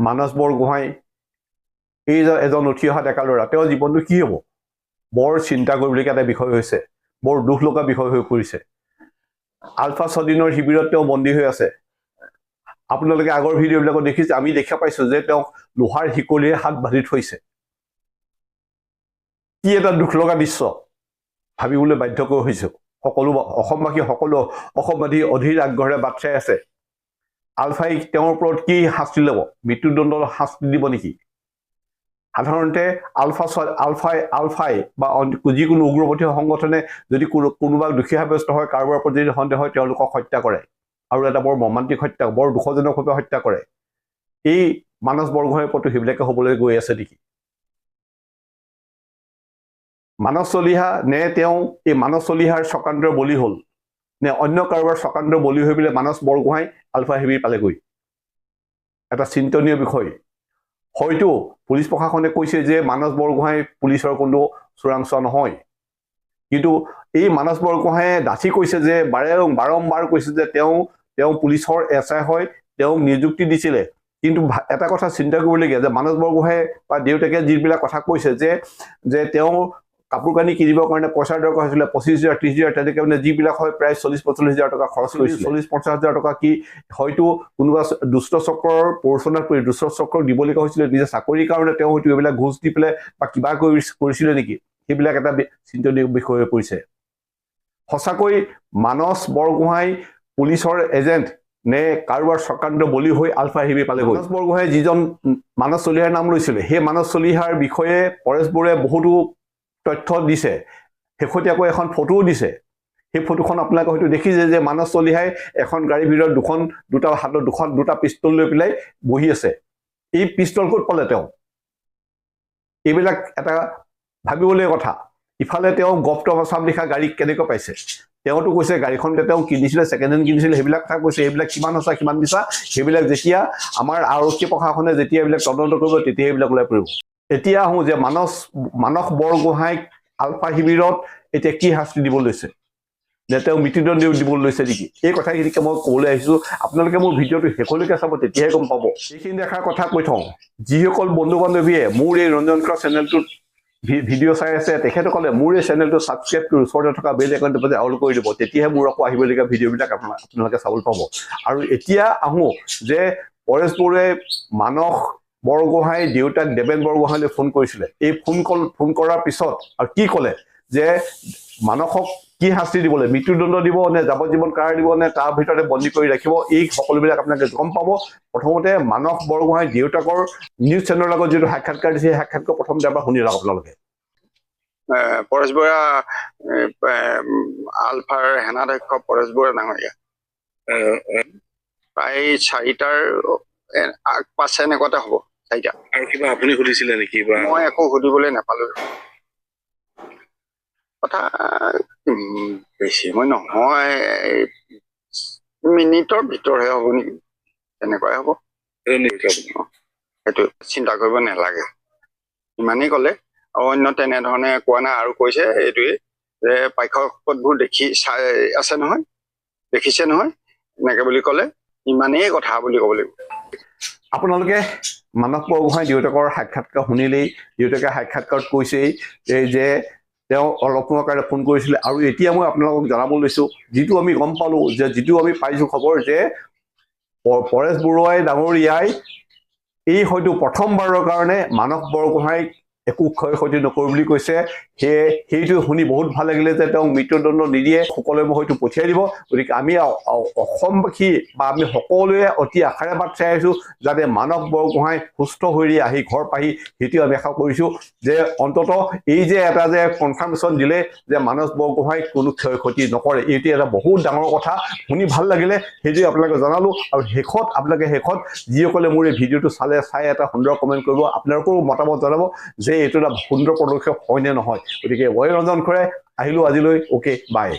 মানস বৰগোহাঁই এই যে এজন উঠি অহা ডেকা ল'ৰা তেওঁৰ জীৱনটো কি হ'ব বৰ চিন্তা কৰিবলগীয়া এটা বিষয় হৈছে বৰ দুখ লগা বিষয় হৈ পৰিছে আলফা ছদিনৰ শিবিৰত তেওঁ বন্দী হৈ আছে আপোনালোকে আগৰ ভিডিঅ'বিলাকত দেখিছে আমি দেখা পাইছো যে তেওঁ লোহাৰ শিকলিৰে হাত বান্ধি থৈছে কি এটা দুখ লগা দৃশ্য ভাবিবলৈ বাধ্যকৰ হৈছো সকলো অসমবাসী সকলো অসমবাদী অধীৰ আগ্ৰহেৰে বাট চাই আছে আলফাই তেওঁৰ ওপৰত কি শাস্তি ল'ব মৃত্যুদণ্ডৰ শাস্তি দিব নেকি সাধাৰণতে আলফাই বা যিকোনো উগ্ৰপন্থী সংগঠনে যদি কোনোবাক দোষী সাব্যস্ত হয় কাৰোবাৰ ওপৰত যদি সন্দেহ হয় তেওঁলোকক হত্যা কৰে আৰু এটা বৰ মৰ্মান্তিক হত্যা বৰ দুখজনকভাৱে হত্যা কৰে এই মানস বৰগোহাঁইৰ ওপৰতো সেইবিলাকে হ'বলৈ গৈ আছে নেকি মানস চলিহা নে তেওঁ এই মানস চলিহাৰ চক্ৰান্তৰ বলি হ'ল নে অন্য কাৰোবাৰ চক্ৰান্তৰ বলি হৈ পেলাই মানস বৰগোহাঁই আলফা শিবিৰ পালেগৈ এটা চিন্তনীয় বিষয় হয়তো পুলিচ প্ৰশাসনে কৈছে যে মানস বৰগোহাঁই পুলিচৰ কোনো চোৰাংচোৱা নহয় কিন্তু এই মানস বৰগোহাঁয়ে ডাঠি কৈছে যে বাৰম্বাৰ কৈছে যে তেওঁ পুলিচৰ এছআই হয় তেওঁক নিযুক্তি দিছিলে কিন্তু এটা কথা চিন্তা কৰিবলগীয়া যে মানস বৰগোহাঁয়ে বা দেউতাকে যিবিলাক কথা কৈছে যে তেওঁ কাপোৰ কানি কিনিবৰ কাৰণে পইচাৰ দৰকাৰ হৈছিলে 25,000 30,000 তেনেকৈ মানে যিবিলাক হয় প্ৰায় 40-45,000 টকা খৰচ কৰিছিল 40-50,000 টকা কি হয়তো কোনোবা দুষ্ট চক্ৰৰ পৰিচালনা কৰি দুষ্ট চক্ৰক দিবলগীয়া হৈছিলে নিজে চাকৰিৰ কাৰণে তেওঁ হয়তো এইবিলাক ঘোষ দি পেলাই বা কিবা কৰিছিলে নেকি সেইবিলাক এটা চিন্তনীয় বিষয় হৈ পৰিছে সঁচাকৈ মানস বৰগোহাঁই পুলিচৰ এজেণ্ট নে কাৰোবাৰ চক্ৰান্ত বলি হৈ আলফা শিবিৰ পালেগৈ মানস বৰগোহাঁই যিজন মানস চলিহাৰ নাম লৈছিলে সেই মানস চলিহাৰ বিষয়ে পৰেশ বৰুৱাই বহুতো তথ্য দিছে শেহতীয়াকৈ এখন ফটোও দিছে সেই ফটোখন আপোনালোকে হয়তো দেখিছে যে মানস চলিহাই এখন গাড়ীৰ ভিতৰত দুটা পিস্তল লৈ পেলাই বহি আছে এই পিস্তল ক'ত পালে তেওঁ এইবিলাক এটা ভাবিবলগীয়া কথা ইফালে তেওঁ গপ্ত ভাষাত লিখা গাড়ী কেনেকৈ পাইছে তেওঁতো কৈছে গাড়ীখনতে তেওঁ কিনিছিলে ছেকেণ্ড হেণ্ড কিনিছিলে সেইবিলাক কথা কৈছে এইবিলাক কিমান সঁচা কিমান মিছা সেইবিলাক যেতিয়া আমাৰ আৰক্ষী প্ৰশাসনে যেতিয়া এইবিলাক তদন্ত কৰিব তেতিয়া এইবিলাক ওলাই পৰিব এতিয়া আহোঁ যে মানস বৰগোহাঁইক আলফা শিবিৰত এতিয়া কি শাস্তি দিব লৈছে যে তেওঁ মৃত্যুদণ্ড দিব লৈছে নেকি এই কথাখিনিকে মই ক'বলৈ আহিছোঁ আপোনালোকে মোৰ ভিডিঅ'টো শেষলৈকে চাব তেতিয়াহে গম পাব এইখিনি দেখাৰ কথা কৈ থওঁ যিসকল বন্ধু বান্ধৱীয়ে মোৰ এই ৰঞ্জন খুৰা চেনেলটোত ভিডিঅ' চাই আছে তেখেতসকলে মোৰ এই চেনেলটো ছাবস্ক্ৰাইব কৰি ওচৰতে থকা বেল আইকনটো বজাই অল কৰি দিব তেতিয়াহে মোৰ আকৌ আহিবলগীয়া ভিডিঅ'বিলাক আপোনালোকে চাবলৈ পাব আৰু এতিয়া আহোঁ যে পৰেশ বৰুৱাই মানস বৰগোহাঁই দেউতাক দেৱেন বৰগোহাঁইলৈ ফোন কৰিছিলে এই ফোন কৰাৰ পিছত আৰু কি ক'লে যে মানসক কি শাস্তি দিবলৈ মৃত্যুদণ্ড দিব নে যাৱজ্জীৱন কাৰাগাৰ দিব নে তাৰ ভিতৰতে বন্দী কৰি ৰাখিব এই সকলোবিলাক আপোনালোকে গম পাব প্ৰথমতে মানস বৰগোহাঁই দেউতাকৰ নিউজ চেনেলৰ লগত যিটো সাক্ষাৎকাৰ দিছে সেই সাক্ষাৎকাৰ প্ৰথমতে এবাৰ শুনি লওক আপোনালোকে পৰেশ বৰুৱা আলফাৰ সেনাধ্যক্ষ পৰেশ বৰুৱা ডাঙৰীয়া প্ৰায় 4টাৰ পাছে এনেকুৱাতে হ'ব 4টা আৰু কিবা আপুনি সুধিছিলে নেকি বা মই একো সুধিবলৈ নাপালো কথা বেছি মই নহয় মিনিটৰ ভিতৰহে হ'ব নেকি তেনেকুৱাই হ'ব সেইটো চিন্তা কৰিব নালাগে ইমানেই ক'লে আৰু অন্য তেনেধৰণে কোৱা নাই আৰু কৈছে এইটোৱে যে প্ৰেক্ষাপটবোৰ চাই আছে নহয় দেখিছে নহয় এনেকে বুলি ক'লে ইমানেই কথা বুলি ক'ব লাগিব আপোনালোকে মানস বৰগোহাঁই দেউতাকৰ সাক্ষাৎকাৰ শুনিলেই দেউতাকে সাক্ষাৎকাৰত কৈছেই যে তেওঁ অলপ সময়ৰ কাৰণে ফোন কৰিছিলে আৰু এতিয়া মই আপোনালোকক জনাব লৈছোঁ যিটো আমি গম পালোঁ যে যিটো আমি পাইছোঁ খবৰ যে পৰেশ বৰুৱাই ডাঙৰীয়াই এই হয়তো প্ৰথমবাৰৰ কাৰণে মানস বৰগোহাঁইক একো ক্ষয় ক্ষতি নকৰোঁ বুলি কৈছে সেইটো শুনি বহুত ভাল লাগিলে যে তেওঁক মৃত্যুদণ্ড নিদিয়ে সকলোৱে হয়তো পঠিয়াই দিব গতিকে আমি অসমবাসী বা আমি সকলোৱে অতি আশাৰে বাট চাই আছোঁ যাতে মানস বৰগোহাঁই সুস্থ হৈ আহি ঘৰ পাহি সেইটো আমি আশা কৰিছোঁ যে অন্ততঃ এই যে এটা যে কনফাৰ্মেশ্যন দিলে যে মানস বৰগোহাঁইক কোনো ক্ষয় ক্ষতি নকৰে এইটো এটা বহুত ডাঙৰ কথা শুনি ভাল লাগিলে সেইটোৱে আপোনালোকে জনালোঁ আৰু আপোনালোকে শেষত যিসকলে মোৰ এই ভিডিঅ'টো চাই এটা সুন্দৰ কমেণ্ট কৰিব আপোনালোকৰো মতামত জনাব যে এইটো এটা সুন্দৰ পদক্ষেপ হয় নে নহয় গতিকে মই ৰঞ্জন খুৰাই আহিলোঁ আজিলৈ অ'কে বাই